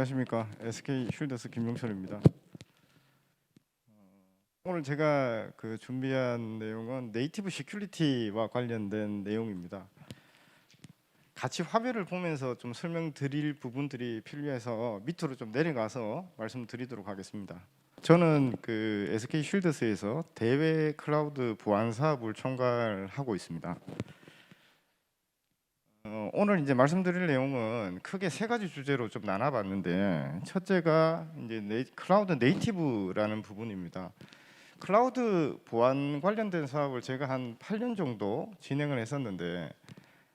안녕하십니까. SK 쉴더스 김용철입니다. 오늘 제가 준비한 내용은 네이티브 시큐리티와 관련된 내용입니다. 같이 화면을 보면서 좀 설명드릴 부분들이 필요해서 밑으로 좀 내려가서 말씀드리도록 하겠습니다. 저는 SK 쉴더스에서 대외 클라우드 보안 사업을 총괄하고 있습니다. 오늘 이제 말씀드릴 내용은 크게 세 가지 주제로 좀 나눠봤는데, 첫째가 이제 클라우드 네이티브라는 부분입니다. 클라우드 보안 관련된 사업을 제가 한 8년 정도 진행을 했었는데,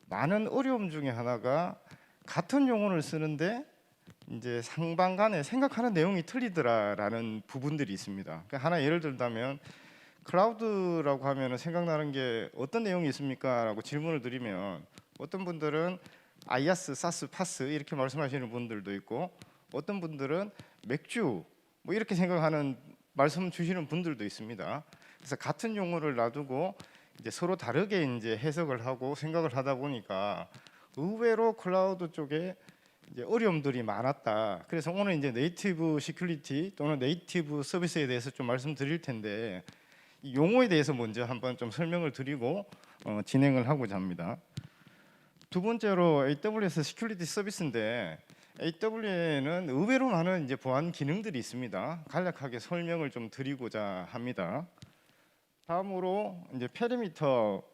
많은 어려움 중에 하나가 같은 용어를 쓰는데 이제 상방 간에 생각하는 내용이 틀리더라라는 부분들이 있습니다. 그러니까 하나 예를 들자면, 클라우드라고 하면 생각나는 게 어떤 내용이 있습니까? 라고 질문을 드리면 어떤 분들은 아이아스, 사스, 파스 이렇게 말씀하시는 분들도 있고, 어떤 분들은 맥주 뭐 이렇게 생각하는 말씀 주시는 분들도 있습니다. 그래서 같은 용어를 놔두고 이제 서로 다르게 이제 해석을 하고 생각을 하다 보니까 의외로 클라우드 쪽에 이제 어려움들이 많았다. 그래서 오늘 이제 네이티브 시큐리티 또는 네이티브 서비스에 대해서 좀 말씀드릴 텐데, 이 용어에 대해서 먼저 한번 좀 설명을 드리고 진행을 하고자 합니다. 두 번째로 AWS 시큐리티 서비스인데, AWS는 의외로 많은 이제 보안 기능들이 있습니다. 간략하게 설명을 좀 드리고자 합니다. 다음으로 이제 페리미터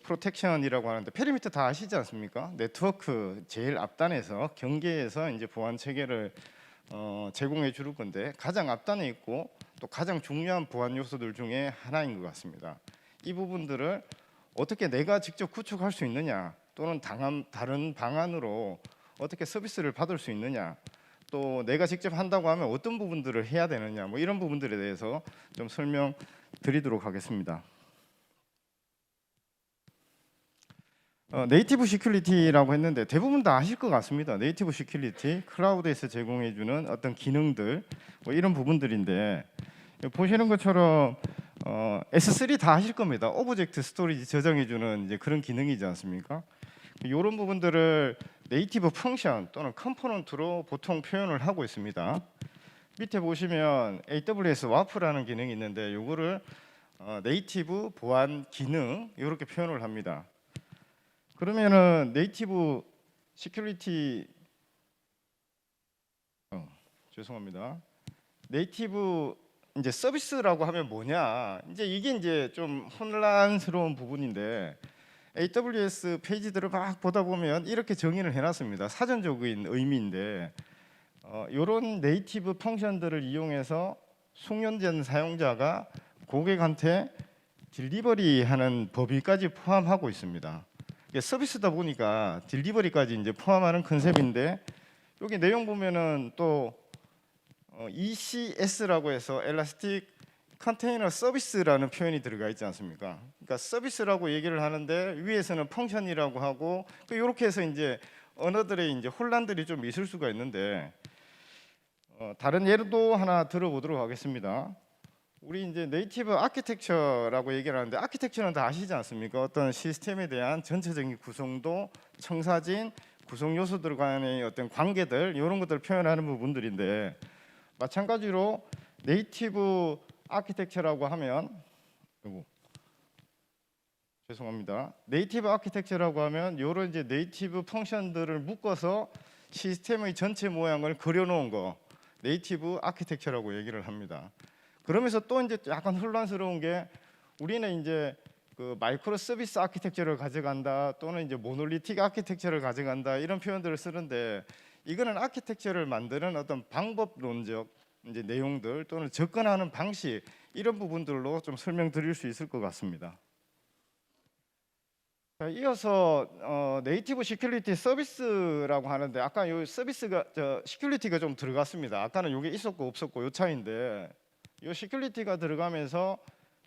프로텍션이라고 하는데, 페리미터 다 아시지 않습니까? 네트워크 제일 앞단에서 경계에서 이제 보안 체계를 제공해 줄 건데, 가장 앞단에 있고 또 가장 중요한 보안 요소들 중에 하나인 것 같습니다. 이 부분들을 어떻게 내가 직접 구축할 수 있느냐, 또는 다른 방안으로 어떻게 서비스를 받을 수 있느냐, 또 내가 직접 한다고 하면 어떤 부분들을 해야 되느냐, 뭐 이런 부분들에 대해서 좀 설명드리도록 하겠습니다. 네이티브 시큐리티라고 했는데 대부분 다 아실 것 같습니다. 네이티브 시큐리티, 클라우드에서 제공해주는 어떤 기능들, 뭐 이런 부분들인데, 보시는 것처럼 S3 다 아실 겁니다. 오브젝트 스토리지 저장해주는 이제 그런 기능이지 않습니까? 이런 부분들을 네이티브 펑션 또는 컴포넌트로 보통 표현을 하고 있습니다. 밑에 보시면 AWS 와프라는 기능이 있는데, 이거를 네이티브 보안 기능 이렇게 표현을 합니다. 그러면은 네이티브 시큐리티 죄송합니다. 네이티브 이제 서비스라고 하면 뭐냐? 이제 이게 이제 좀 혼란스러운 부분인데, AWS 페이지들을 막 보다 보면 이렇게 정의를 해놨습니다. 사전적인 의미인데, 이런 네이티브 펑션들을 이용해서 숙련된 사용자가 고객한테 딜리버리하는 법위까지 포함하고 있습니다. 이게 서비스다 보니까 딜리버리까지 이제 포함하는 컨셉인데, 여기 내용 보면은 또 ECS라고 해서 엘라스틱 컨테이너 서비스라는 표현이 들어가 있지 않습니까? 그러니까 서비스라고 얘기를 하는데 위에서는 펑션이라고 하고, 이렇게 해서 이제 언어들의 이제 혼란들이 좀 있을 수가 있는데, 다른 예도 하나 들어보도록 하겠습니다. 우리 이제 네이티브 아키텍처라고 얘기를 하는데, 아키텍처는 다 아시지 않습니까? 어떤 시스템에 대한 전체적인 구성도, 청사진, 구성 요소들 간의 어떤 관계들, 이런 것들을 표현하는 부분들인데, 마찬가지로 네이티브 아키텍처라고 하면, 죄송합니다. 네이티브 아키텍처라고 하면 이런 이제 네이티브 펑션들을 묶어서 시스템의 전체 모양을 그려놓은 거, 네이티브 아키텍처라고 얘기를 합니다. 그러면서 또 이제 약간 혼란스러운 게, 우리는 이제 마이크로 서비스 아키텍처를 가져간다, 또는 이제 모놀리틱 아키텍처를 가져간다, 이런 표현들을 쓰는데, 이거는 아키텍처를 만드는 어떤 방법론적 이제 내용들 또는 접근하는 방식, 이런 부분들로 좀 설명드릴 수 있을 것 같습니다. 자, 이어서 네이티브 시큐리티 서비스라고 하는데, 아까 요 서비스가 시큐리티가 좀 들어갔습니다. 아까는 이게 있었고 없었고 요 차이인데, 이 시큐리티가 들어가면서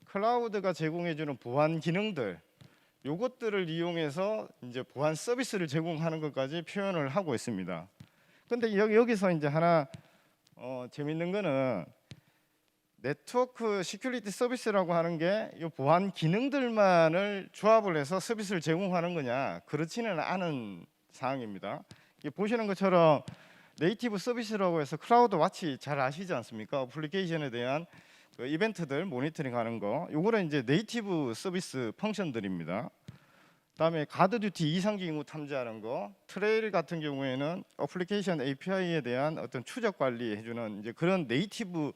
클라우드가 제공해주는 보안 기능들, 요것들을 이용해서 이제 보안 서비스를 제공하는 것까지 표현을 하고 있습니다. 근데 여기서 이제 하나 재밌는 거는, 네트워크 시큐리티 서비스라고 하는 게 이 보안 기능들만을 조합을 해서 서비스를 제공하는 거냐? 그렇지는 않은 상황입니다. 보시는 것처럼 네이티브 서비스라고 해서 클라우드 와치 잘 아시지 않습니까? 어플리케이션에 대한 그 이벤트들 모니터링하는 거, 요거는 이제 네이티브 서비스 펑션들입니다. 그다음에 가드 듀티 이상기 징후 탐지하는 거, 트레일 같은 경우에는 어플리케이션 API에 대한 어떤 추적 관리 해주는 이제 그런 네이티브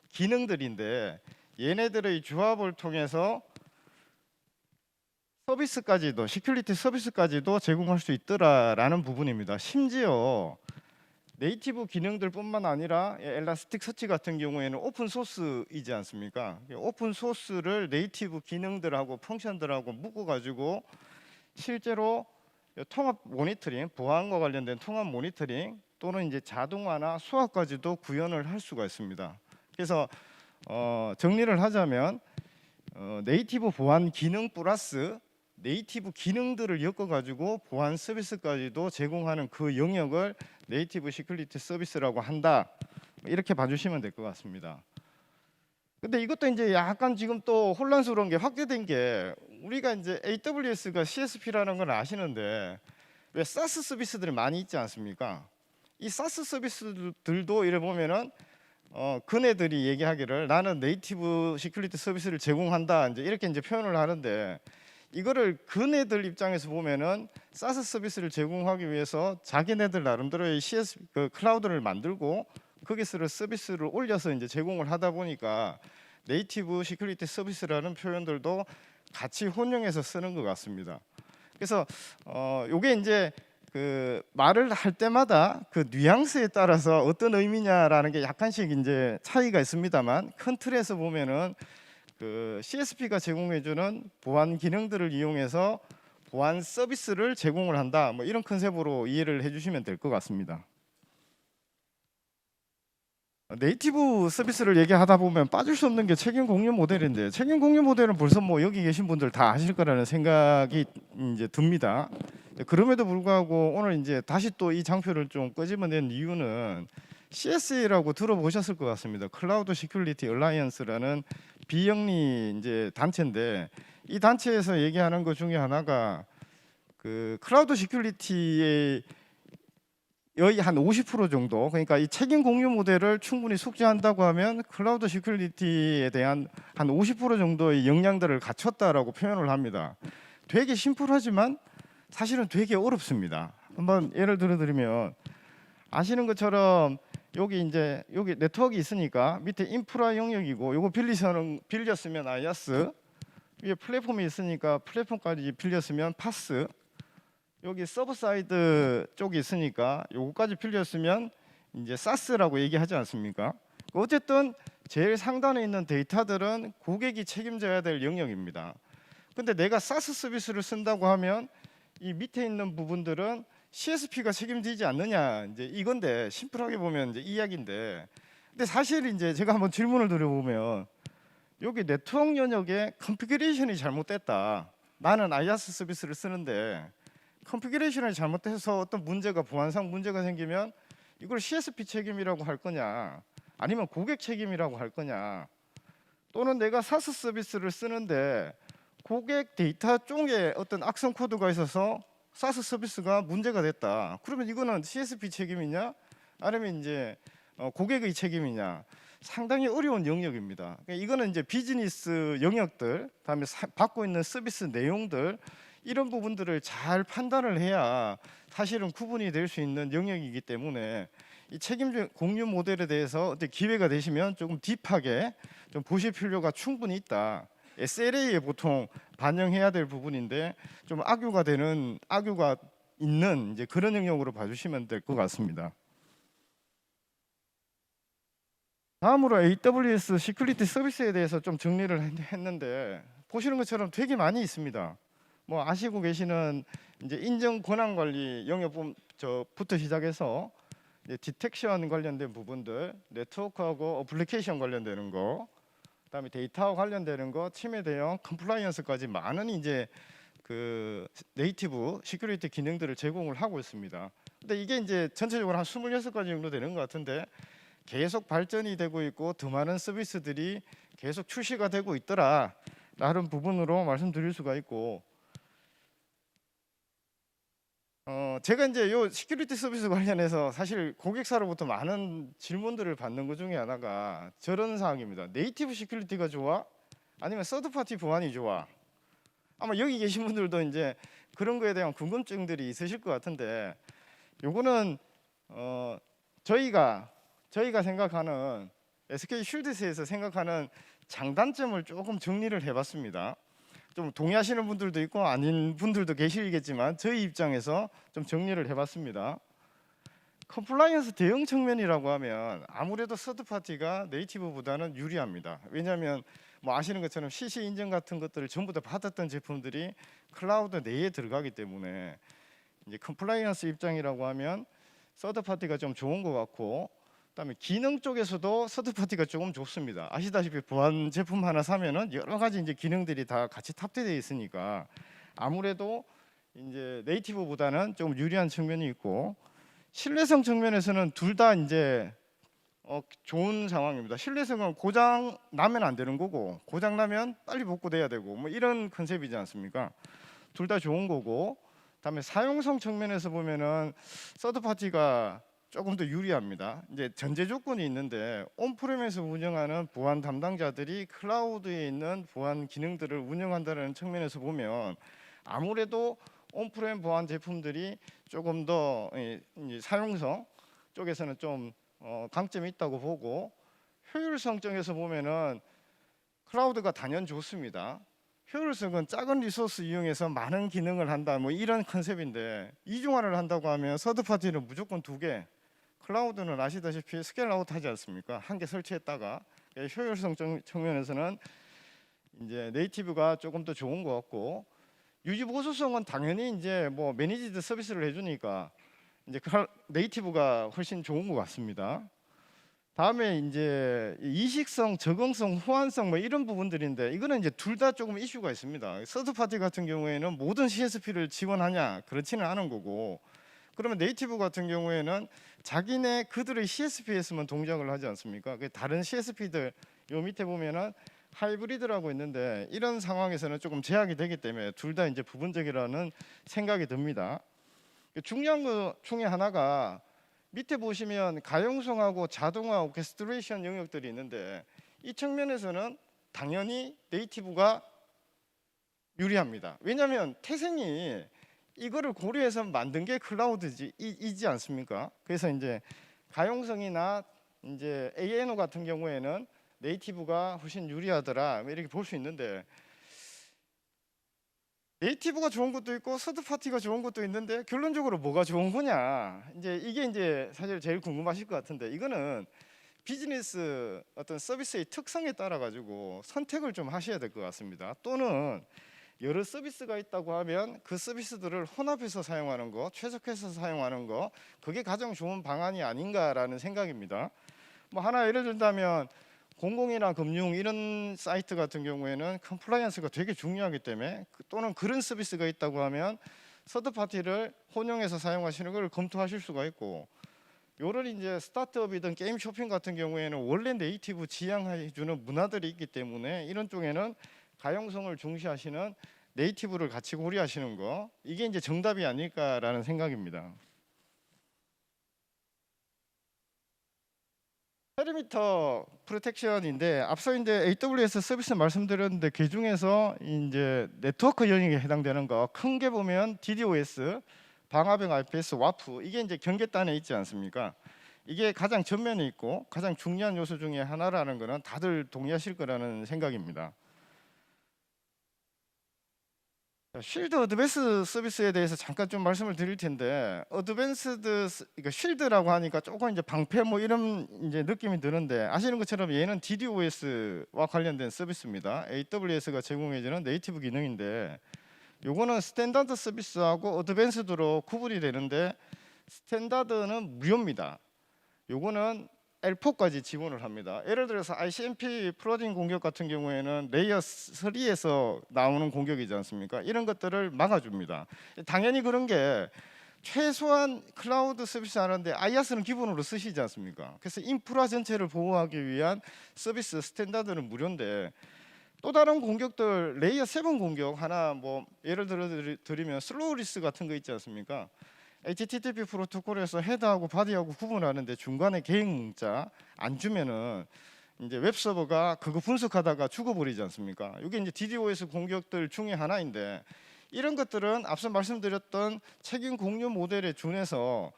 기능들인데, 얘네들의 조합을 통해서 서비스까지도, 시큐리티 서비스까지도 제공할 수 있더라라는 부분입니다. 심지어 네이티브 기능들뿐만 아니라 엘라스틱 서치 같은 경우에는 오픈 소스이지 않습니까? 오픈 소스를 네이티브 기능들하고 펑션들하고 묶어 가지고 실제로 통합 모니터링, 보안과 관련된 통합 모니터링 또는 이제 자동화나 수화까지도 구현을 할 수가 있습니다. 그래서 정리를 하자면 네이티브 보안 기능 플러스 네이티브 기능들을 엮어가지고 보안 서비스까지도 제공하는 그 영역을 네이티브 시큐리티 서비스라고 한다. 이렇게 봐주시면 될 것 같습니다. 근데 이것도 이제 약간 지금 또 혼란스러운 게 확대된 게, 우리가 이제 AWS가 CSP라는 걸 아시는데 왜 사스 서비스들이 많이 있지 않습니까? 이 사스 서비스들도 이래 보면은 그네들이 얘기하기를 나는 네이티브 시큐리티 서비스를 제공한다 이제 이렇게 이제 표현을 하는데, 이거를 그네들 입장에서 보면은 사스 서비스를 제공하기 위해서 자기네들 나름대로의 그 클라우드를 만들고 거기서 서비스를 올려서 이제 제공을 하다 보니까 네이티브 시큐리티 서비스라는 표현들도 같이 혼용해서 쓰는 것 같습니다. 그래서 요게 이제 그 말을 할 때마다 그 뉘앙스에 따라서 어떤 의미냐라는 게 약간씩 이제 차이가 있습니다만, 큰 틀에서 보면은 그 CSP가 제공해주는 보안 기능들을 이용해서 보안 서비스를 제공을 한다, 뭐 이런 컨셉으로 이해를 해주시면 될 것 같습니다. 네이티브 서비스를 얘기하다 보면 빠질 수 없는 게 책임 공유 모델인데, 책임 공유 모델은 벌써 뭐 여기 계신 분들 다 아실 거라는 생각이 이제 듭니다. 그럼에도 불구하고 오늘 이제 다시 또 이 장표를 좀 끄집어낸 이유는 CSA라고 들어보셨을 것 같습니다. 클라우드 시큐리티 얼라이언스라는 비영리 이제 단체인데, 이 단체에서 얘기하는 것 중에 하나가 그 클라우드 시큐리티의 여의 한 50% 정도, 그러니까 이 책임 공유 모델을 충분히 숙지한다고 하면 클라우드 시큐리티에 대한 한 50% 정도의 역량들을 갖췄다라고 표현을 합니다. 되게 심플하지만 사실은 되게 어렵습니다. 한번 예를 들어 드리면, 아시는 것처럼 여기 이제 여기 네트워크 있으니까 밑에 인프라 영역이고, 요거 빌렸으면 IaaS, 위에 플랫폼이 있으니까 플랫폼까지 빌렸으면 파스, 여기 서버 사이드 쪽이 있으니까 요거까지 빌렸으면 이제 사스라고 얘기하지 않습니까? 어쨌든 제일 상단에 있는 데이터들은 고객이 책임져야 될 영역입니다. 근데 내가 사스 서비스를 쓴다고 하면 이 밑에 있는 부분들은 CSP가 책임지지 않느냐, 이제 이건데, 심플하게 보면 이제 이야기인데, 근데 사실 이제 제가 한번 질문을 드려보면, 여기 네트워크 영역에 컨피그레이션이 잘못됐다, 나는 IaaS 서비스를 쓰는데 컨피그레이션이 잘못돼서 어떤 문제가, 보안상 문제가 생기면 이걸 CSP 책임이라고 할 거냐, 아니면 고객 책임이라고 할 거냐, 또는 내가 사스 서비스를 쓰는데 고객 데이터 쪽에 어떤 악성 코드가 있어서 사스 서비스가 문제가 됐다, 그러면 이거는 CSP 책임이냐 아니면 이제 고객의 책임이냐, 상당히 어려운 영역입니다. 그러니까 이거는 이제 비즈니스 영역들, 다음에 받고 있는 서비스 내용들, 이런 부분들을 잘 판단을 해야 사실은 구분이 될 수 있는 영역이기 때문에 이 책임 공유 모델에 대해서 어떻게 기회가 되시면 조금 딥하게 좀 보실 필요가 충분히 있다. SLA에 보통 반영해야 될 부분인데 좀 악유가 있는 이제 그런 영역으로 봐주시면 될 것 같습니다. 다음으로 AWS 시큐리티 서비스에 대해서 좀 정리를 했는데, 보시는 것처럼 되게 많이 있습니다. 뭐 아시고 계시는 이제 인정 권한 관리 영역부터 시작해서 이제 디텍션 관련된 부분들, 네트워크하고 어플리케이션 관련되는 거, 그다음에 데이터와 관련되는 거, 침해 대응, 컴플라이언스까지 많은 이제 그 네이티브 시큐리티 기능들을 제공을 하고 있습니다. 근데 이게 이제 전체적으로 한 26가지 정도 되는 것 같은데, 계속 발전이 되고 있고 더 많은 서비스들이 계속 출시가 되고 있더라 라는 부분으로 말씀드릴 수가 있고, 제가 이제 요 시큐리티 서비스 관련해서 사실 고객사로부터 많은 질문들을 받는 것 중에 하나가 저런 사항입니다. 네이티브 시큐리티가 좋아? 아니면 서드파티 보안이 좋아? 아마 여기 계신 분들도 이제 그런 거에 대한 궁금증들이 있으실 것 같은데, 요거는 저희가 생각하는 SK 쉴드스에서 생각하는 장단점을 조금 정리를 해봤습니다. 좀 동의하시는 분들도 있고 아닌 분들도 계시겠지만 저희 입장에서 좀 정리를 해봤습니다. 컴플라이언스 대응 측면이라고 하면 아무래도 서드파티가 네이티브보다는 유리합니다. 왜냐하면 뭐 아시는 것처럼 CC 인증 같은 것들을 전부 다 받았던 제품들이 클라우드 내에 들어가기 때문에 이제 컴플라이언스 입장이라고 하면 서드파티가 좀 좋은 것 같고, 그다음에 기능 쪽에서도 서드파티가 조금 좋습니다. 아시다시피 보안 제품 하나 사면은 여러 가지 이제 기능들이 다 같이 탑재되어 있으니까 아무래도 이제 네이티브보다는 좀 유리한 측면이 있고, 신뢰성 측면에서는 둘 다 이제 좋은 상황입니다. 신뢰성은 고장 나면 안 되는 거고, 고장 나면 빨리 복구돼야 되고, 뭐 이런 컨셉이지 않습니까? 둘 다 좋은 거고, 그다음에 사용성 측면에서 보면은 서드 파티가 조금 더 유리합니다. 이제 전제 조건이 있는데 온프레임에서 운영하는 보안 담당자들이 클라우드에 있는 보안 기능들을 운영한다는 측면에서 보면 아무래도 온프레임 보안 제품들이 조금 더 사용성 쪽에서는 좀 강점이 있다고 보고, 효율성 쪽에서 보면은 클라우드가 단연 좋습니다. 효율성은 작은 리소스 이용해서 많은 기능을 한다 뭐 이런 컨셉인데, 이중화를 한다고 하면 서드 파티는 무조건 2개, 클라우드는 아시다시피 스케일 아웃 하지 않습니까? 한 개 설치했다가. 효율성 측면에서는 이제 네이티브가 조금 더 좋은 것 같고, 유지 보수성은 당연히 이제 뭐 매니지드 서비스를 해주니까 이제 네이티브가 훨씬 좋은 것 같습니다. 다음에 이제 이식성, 적응성, 호환성 뭐 이런 부분들인데, 이거는 이제 둘 다 조금 이슈가 있습니다. 서드 파티 같은 경우에는 모든 CSP를 지원하냐, 그렇지는 않은 거고, 그러면 네이티브 같은 경우에는 자기네 그들의 CSP에서만 동작을 하지 않습니까? 다른 CSP들 요 밑에 보면은 하이브리드라고 있는데, 이런 상황에서는 조금 제약이 되기 때문에 둘 다 이제 부분적이라는 생각이 듭니다. 중요한 것 중에 하나가 밑에 보시면 가용성하고 자동화 오케스트레이션 영역들이 있는데, 이 측면에서는 당연히 네이티브가 유리합니다. 왜냐하면 태생이 이거를 고려해서 만든 게 클라우드이지 않습니까? 그래서 이제 가용성이나 이제 ANO 같은 경우에는 네이티브가 훨씬 유리하더라 이렇게 볼 수 있는데, 네이티브가 좋은 것도 있고 서드 파티가 좋은 것도 있는데 결론적으로 뭐가 좋은 거냐, 이제 이게 이제 사실 제일 궁금하실 것 같은데, 이거는 비즈니스 어떤 서비스의 특성에 따라 가지고 선택을 좀 하셔야 될 것 같습니다. 또는 여러 서비스가 있다고 하면 그 서비스들을 혼합해서 사용하는 거, 최적화해서 사용하는 거, 그게 가장 좋은 방안이 아닌가라는 생각입니다. 뭐 하나 예를 들자면 공공이나 금융 이런 사이트 같은 경우에는 컴플라이언스가 되게 중요하기 때문에, 또는 그런 서비스가 있다고 하면 서드 파티를 혼용해서 사용하시는 걸 검토하실 수가 있고, 요런 이제 스타트업이든 게임 쇼핑 같은 경우에는 원래 네이티브 지향해 주는 문화들이 있기 때문에 이런 쪽에는 가용성을 중시하시는 네이티브를 같이 고려하시는 거, 이게 이제 정답이 아닐까라는 생각입니다. 페리미터 프로텍션인데, 앞서 이제 AWS 서비스 말씀드렸는데 그 중에서 이제 네트워크 영역에 해당되는 거 큰 게 보면 DDoS, 방화벽 IPS, 와프, 이게 이제 경계단에 있지 않습니까? 이게 가장 전면에 있고 가장 중요한 요소 중에 하나라는 거는 다들 동의하실 거라는 생각입니다. 쉴드 어드밴스 서비스에 대해서 잠깐 좀 말씀을 드릴 텐데, 어드밴스드 그러니까 쉴드라고 하니까 조금 이제 방패 뭐 이런 이제 느낌이 드는데, 아시는 것처럼 얘는 DDoS와 관련된 서비스입니다. AWS가 제공해주는 네이티브 기능인데, 요거는 스탠다드 서비스하고 어드밴스드로 구분이 되는데, 스탠다드는 무료입니다. 요거는 L4까지 지원을 합니다. 예를 들어서 ICMP 플러딩 공격 같은 경우에는 레이어 3에서 나오는 공격이지 않습니까? 이런 것들을 막아줍니다. 당연히 그런 게 최소한 클라우드 서비스 하는데 IaaS는 기본으로 쓰시지 않습니까? 그래서 인프라 전체를 보호하기 위한 서비스 스탠다드는 무료인데, 또 다른 공격들 레이어 7 공격 하나 뭐 예를 들어 드리면 슬로우리스 같은 거 있지 않습니까? HTTP 프로토콜에서 헤더하고 바디하고 구분하는데 중간에 개인 문자 안 주면은 이제 웹서버가 그거 분석하다가 죽어버리지 않습니까? 이게 이제 DDoS 공격들 중에 하나인데, 이런 것들은 앞서 말씀드렸던 책임 공유 모델에 준해서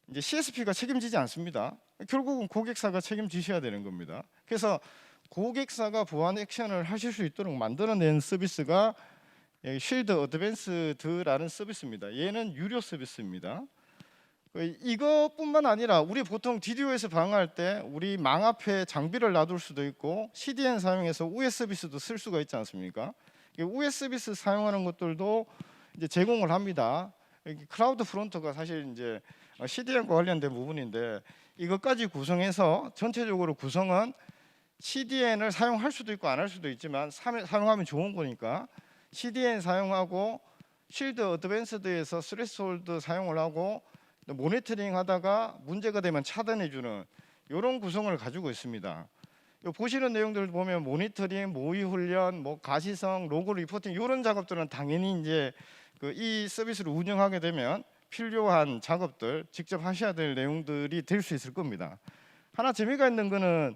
이제 CSP가 책임지지 않습니다. 결국은 고객사가 책임지셔야 되는 겁니다. 그래서 고객사가 보안 액션을 하실 수 있도록 만들어낸 서비스가 쉴드 어드밴스드라는 서비스입니다. 얘는 유료 서비스입니다. 이것뿐만 아니라 우리 보통 DDoS 방어할 때 우리 망 앞에 장비를 놔둘 수도 있고 CDN 사용해서 우회 서비스도 쓸 수가 있지 않습니까? 우회 서비스 사용하는 것들도 이제 제공을 합니다. 클라우드 프론트가 사실 이제 CDN과 관련된 부분인데, 이것까지 구성해서 전체적으로 구성은 CDN을 사용할 수도 있고 안 할 수도 있지만 사용하면 좋은 거니까 CDN 사용하고 쉴드 어드밴스드에서 스레스홀드 사용을 하고 모니터링 하다가 문제가 되면 차단해주는 이런 구성을 가지고 있습니다. 보시는 내용들 보면 모니터링, 모의 훈련, 뭐 가시성, 로그 리포팅 이런 작업들은 당연히 이제 이 서비스를 운영하게 되면 필요한 작업들 직접 하셔야 될 내용들이 될 수 있을 겁니다. 하나 재미가 있는 거는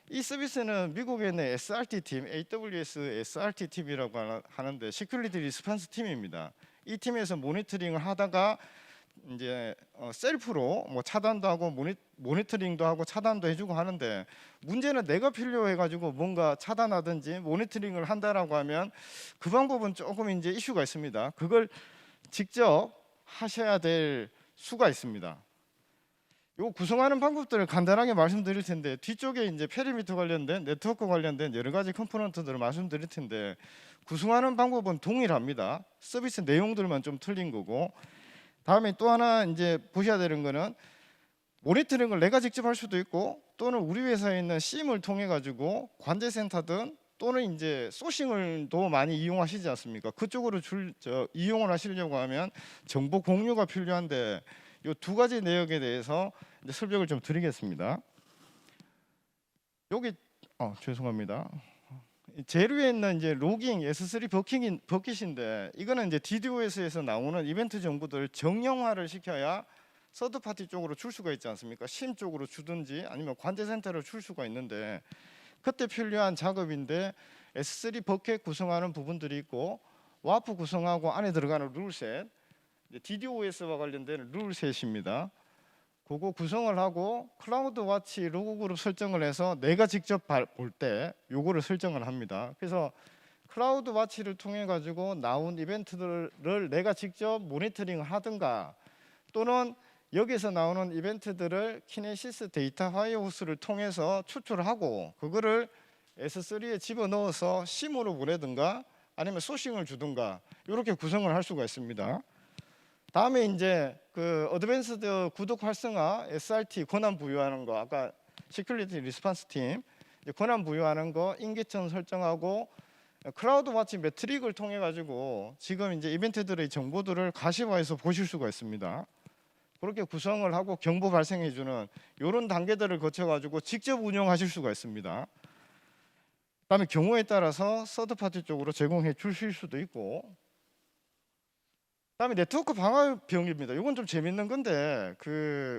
이 서비스는 미국에 있는 SRT 팀, AWS SRT 팀이라고 하는데 시큐리티 리스폰스 팀입니다. 이 팀에서 모니터링을 하다가 이제 셀프로 뭐 차단도 하고 모니터링도 하고 차단도 해주고 하는데, 문제는 내가 필요해가지고 뭔가 차단하든지 모니터링을 한다라고 하면 그 방법은 조금 이제 이슈가 있습니다. 그걸 직접 하셔야 될 수가 있습니다. 요 구성하는 방법들을 간단하게 말씀드릴 텐데, 뒤쪽에 이제 페리미터 관련된 네트워크 관련된 여러 가지 컴포넌트들을 말씀드릴 텐데, 구성하는 방법은 동일합니다. 서비스 내용들만 좀 틀린 거고, 다음에 또 하나 이제 보셔야 되는 거는 모니터링을 내가 직접 할 수도 있고, 또는 우리 회사에 있는 SIEM을 통해 가지고 관제센터든 또는 이제 소싱을도 많이 이용하시지 않습니까? 그쪽으로 이용을 하시려고 하면 정보 공유가 필요한데, 이 두 가지 내역에 대해서 이제 설명을 좀 드리겠습니다. 여기 죄송합니다. 제일 위에 있는 이제 로깅 S3 버킷인데, 이거는 이제 DDoS에서 나오는 이벤트 정보들 정형화를 시켜야 서드 파티 쪽으로 줄 수가 있지 않습니까? 심 쪽으로 주든지 아니면 관제센터를 줄 수가 있는데, 그때 필요한 작업인데 S3 버킷 구성하는 부분들이 있고 와프 구성하고 안에 들어가는 룰셋, DDoS와 관련된 룰셋입니다. 그거 구성을 하고 클라우드 와치 로그 그룹 설정을 해서 내가 직접 볼 때 요거를 설정을 합니다. 그래서 클라우드 와치를 통해 가지고 나온 이벤트들을 내가 직접 모니터링을 하든가, 또는 여기서 나오는 이벤트들을 키네시스 데이터 파이어호스를 통해서 추출하고 그거를 S3에 집어넣어서 심으로 보내든가 아니면 소싱을 주든가 이렇게 구성을 할 수가 있습니다. 다음에 이제 어드밴스드 구독 활성화 SRT 권한 부여하는 거, 아까 시큐리티 리스폰스 팀 권한 부여하는 거, 인계점 설정하고 클라우드 와치 매트릭을 통해 가지고 지금 이제 이벤트들의 정보들을 가시화해서 보실 수가 있습니다. 그렇게 구성을 하고 경보 발생해 주는 이런 단계들을 거쳐 가지고 직접 운영하실 수가 있습니다. 그다음에 경우에 따라서 서드 파티 쪽으로 제공해 주실 수도 있고, 그다음에 네트워크 방화벽입니다. 이건 좀 재밌는 건데,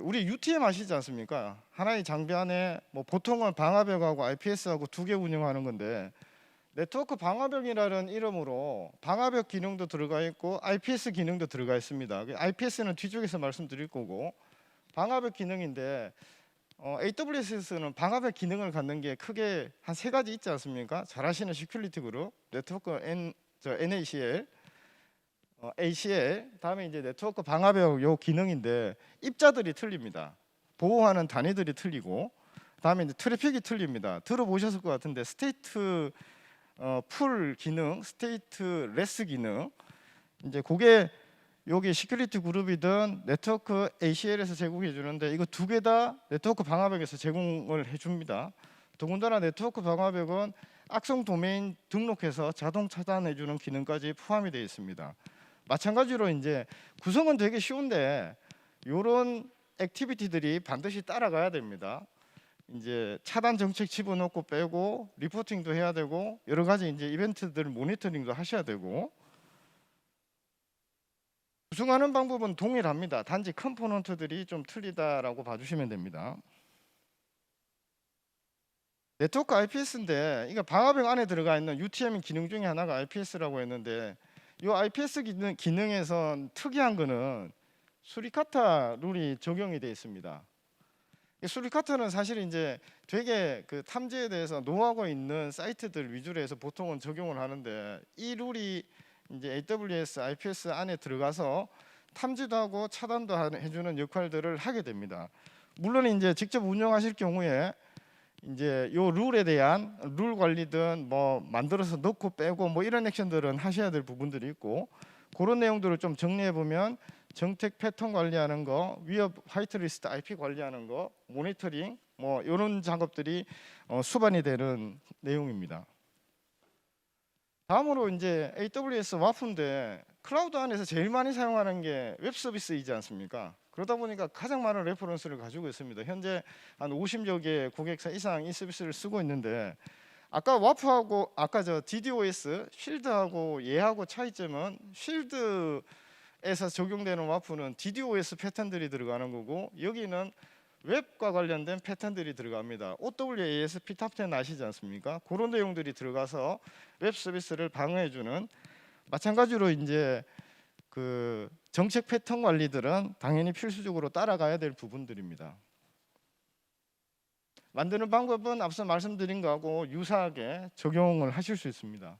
우리 UTM 아시지 않습니까? 하나의 장비 안에 뭐 보통은 방화벽하고 IPS하고 두 개 운영하는 건데, 네트워크 방화벽이라는 이름으로 방화벽 기능도 들어가 있고 IPS 기능도 들어가 있습니다. IPS는 뒤쪽에서 말씀드릴 거고, 방화벽 기능인데 AWS에서는 방화벽 기능을 갖는 게 크게 한 세 가지 있지 않습니까? 잘 아시는 시큐리티 그룹, 네트워크 NACL, ACL, 다음에 이제 네트워크 방화벽 요 기능인데 입자들이 틀립니다. 보호하는 단위들이 틀리고, 다음에 이제 트래픽이 틀립니다. 들어보셨을 것 같은데 스테이트 풀 기능, 스테이트 레스 기능, 이제 그게 여기 시큐리티 그룹이든 네트워크 ACL에서 제공해 주는데, 이거 두 개 다 네트워크 방화벽에서 제공을 해줍니다. 더군다나 네트워크 방화벽은 악성 도메인 등록해서 자동 차단해 주는 기능까지 포함이 되어 있습니다. 마찬가지로 이제 구성은 되게 쉬운데 이런 액티비티들이 반드시 따라가야 됩니다. 이제 차단 정책 집어넣고 빼고 리포팅도 해야 되고 여러 가지 이제 이벤트들 모니터링도 하셔야 되고, 구성하는 방법은 동일합니다. 단지 컴포넌트들이 좀 틀리다라고 봐주시면 됩니다. 네트워크 IPS인데 이거 방화벽 안에 들어가 있는 UTM 기능 중에 하나가 IPS라고 했는데 이 IPS 기능에서 특이한 거는 수리카타 룰이 적용이 되어 있습니다. 이 수리카타는 사실 이제 되게 그 탐지에 대해서 노하우가 있는 사이트들 위주로 해서 보통은 적용을 하는데 이 룰이 이제 AWS IPS 안에 들어가서 탐지도 하고 차단도 해주는 역할들을 하게 됩니다. 물론 이제 직접 운영하실 경우에 이제 요 룰에 대한 룰 관리든 뭐 만들어서 넣고 빼고 뭐 이런 액션들은 하셔야 될 부분들이 있고 그런 내용들을 좀 정리해 보면 정책 패턴 관리하는 거, 위협 화이트리스트 IP 관리하는 거, 모니터링 뭐 이런 작업들이 수반이 되는 내용입니다. 다음으로 이제 AWS 와프인데 클라우드 안에서 제일 많이 사용하는 게 웹 서비스이지 않습니까? 그러다 보니까 가장 많은 레퍼런스를 가지고 있습니다. 현재 한 50여 개 고객사 이상 이 서비스를 쓰고 있는데 아까 와프하고 아까 저 DDoS 쉴드하고 얘하고 차이점은 쉴드에서 적용되는 와프는 DDoS 패턴들이 들어가는 거고 여기는 웹과 관련된 패턴들이 들어갑니다. OWASP 탑10 아시지 않습니까? 그런 내용들이 들어가서 웹 서비스를 방어해주는 마찬가지로 이제 그 정책 패턴 관리들은 당연히 필수적으로 따라가야 될 부분들입니다. 만드는 방법은 앞서 말씀드린 거하고 유사하게 적용을 하실 수 있습니다.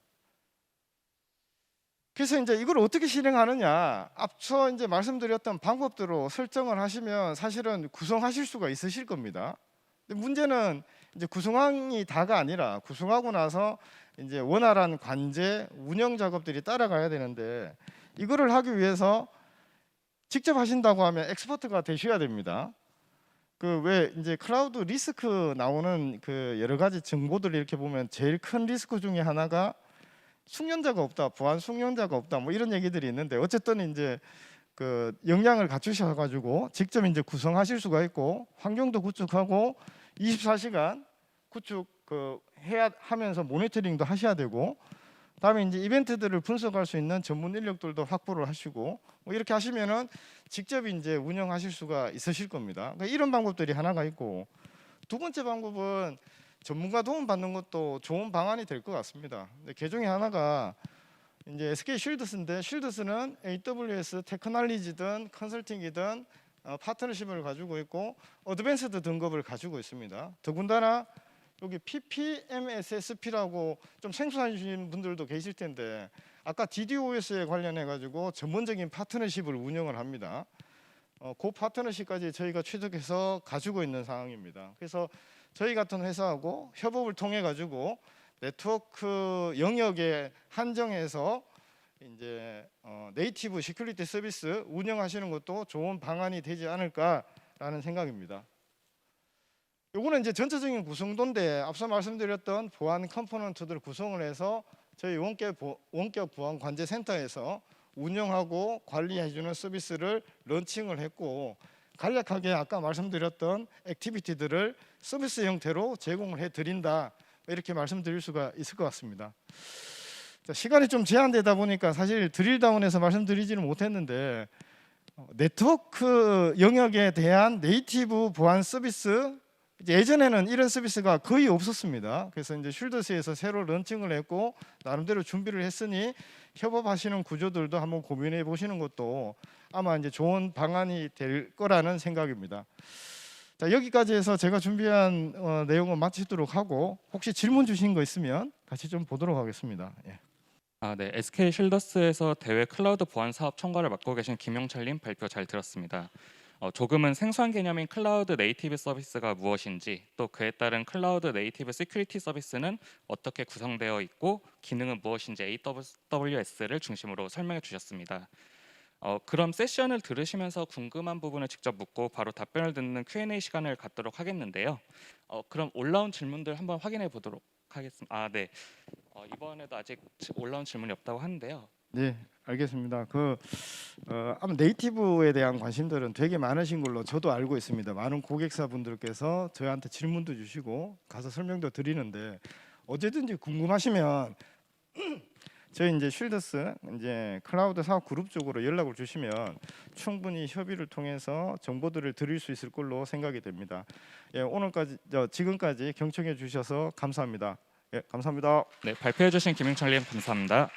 그래서 이제 이걸 어떻게 실행하느냐, 앞서 이제 말씀드렸던 방법대로 설정을 하시면 사실은 구성하실 수가 있으실 겁니다. 근데 문제는 이제 구성이 다가 아니라 구성하고 나서 이제 원활한 관제, 운영 작업들이 따라가야 되는데 이거를 하기 위해서 직접 하신다고 하면 엑스퍼트가 되셔야 됩니다. 그 왜 이제 클라우드 리스크 나오는 그 여러 가지 정보들 이렇게 보면 제일 큰 리스크 중에 하나가 숙련자가 없다, 보안 숙련자가 없다, 뭐 이런 얘기들이 있는데 어쨌든 이제 그 역량을 갖추셔가지고 직접 이제 구성하실 수가 있고 환경도 구축하고 24시간 구축 그 해야 하면서 모니터링도 하셔야 되고 다음에 이제 이벤트들을 분석할 수 있는 전문 인력들도 확보를 하시고 뭐 이렇게 하시면은 직접 이제 운영하실 수가 있으실 겁니다. 그러니까 이런 방법들이 하나가 있고 두 번째 방법은 전문가 도움 받는 것도 좋은 방안이 될 것 같습니다. 근데 그 중에 하나가 이제 SK 쉴드스인데 쉴드스는 AWS 테크놀리지든 컨설팅이든 파트너십을 가지고 있고 어드밴스드 등급을 가지고 있습니다. 더군다나 여기 PPMSSP라고 좀 생소하신 분들도 계실 텐데 아까 DDoS에 관련해 가지고 전문적인 파트너십을 운영을 합니다. 그 파트너십까지 저희가 취득해서 가지고 있는 상황입니다. 그래서 저희 같은 회사하고 협업을 통해 가지고 네트워크 영역에 한정해서 이제 네이티브 시큐리티 서비스 운영하시는 것도 좋은 방안이 되지 않을까라는 생각입니다. 요거는 이제 전체적인 구성도인데 앞서 말씀드렸던 보안 컴포넌트들 구성을 해서 저희 원격 보안 관제 센터에서 운영하고 관리해주는 서비스를 런칭을 했고 간략하게 아까 말씀드렸던 액티비티들을 서비스 형태로 제공을 해드린다 이렇게 말씀드릴 수가 있을 것 같습니다. 자, 시간이 좀 제한되다 보니까 사실 드릴다운해서 말씀드리지는 못했는데 네트워크 영역에 대한 네이티브 보안 서비스 예전에는 이런 서비스가 거의 없었습니다. 그래서 이제 쉴드스에서 새로 런칭을 했고 나름대로 준비를 했으니 협업하시는 구조들도 한번 고민해 보시는 것도 아마 이제 좋은 방안이 될 거라는 생각입니다. 자, 여기까지 해서 제가 준비한 내용을 마치도록 하고 혹시 질문 주신 거 있으면 같이 좀 보도록 하겠습니다. 예. 네, SK 쉴더스에서 대외 클라우드 보안 사업 총괄을 맡고 계신 김용철님 발표 잘 들었습니다. 조금은 생소한 개념인 클라우드 네이티브 서비스가 무엇인지 또 그에 따른 클라우드 네이티브 시큐리티 서비스는 어떻게 구성되어 있고 기능은 무엇인지 AWS를 중심으로 설명해 주셨습니다. 그럼 세션을 들으시면서 궁금한 부분을 직접 묻고 바로 답변을 듣는 Q&A 시간을 갖도록 하겠는데요. 그럼 올라온 질문들 한번 확인해 보도록 하겠습니다. 네. 이번에도 아직 올라온 질문이 없다고 하는데요. 네, 알겠습니다. 아마 네이티브에 대한 관심들은 되게 많으신 걸로 저도 알고 있습니다. 많은 고객사분들께서 저희한테 질문도 주시고 가서 설명도 드리는데 언제든지 궁금하시면 저희 이제 쉴더스 이제 클라우드 사업 그룹 쪽으로 연락을 주시면 충분히 협의를 통해서 정보들을 드릴 수 있을 걸로 생각이 됩니다. 예, 오늘까지 지금까지 경청해 주셔서 감사합니다. 예, 감사합니다. 네, 발표해 주신 김용철님 감사합니다.